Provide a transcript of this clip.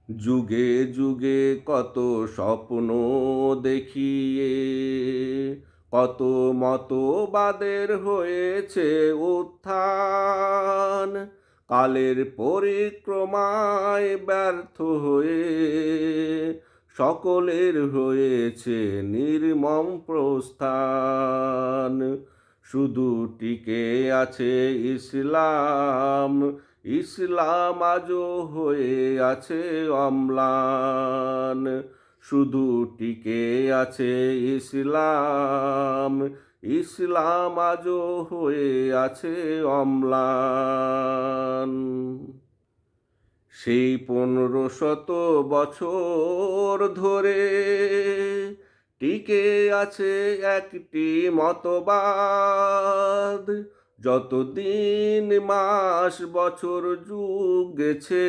যুগে যুগে কত স্বপ্ন দেখিয়ে কত মতবাদের হয়েছে উত্থান। কালের পরিক্রমায় ব্যর্থ হয়ে সকলের হয়েছে নির্মম প্রস্থান। শুধু টিকে আছে ইসলাম, ইসলাম আজও হয়ে আছে অম্লান। শুধু টিকে আছে ইসলাম, ইসলাম আজও হয়ে আছে অম্লান। সেই 1500 বছর ধরে টিকে আছে একটি মতবাদ। যতদিন মাস বছর যুগ গেছে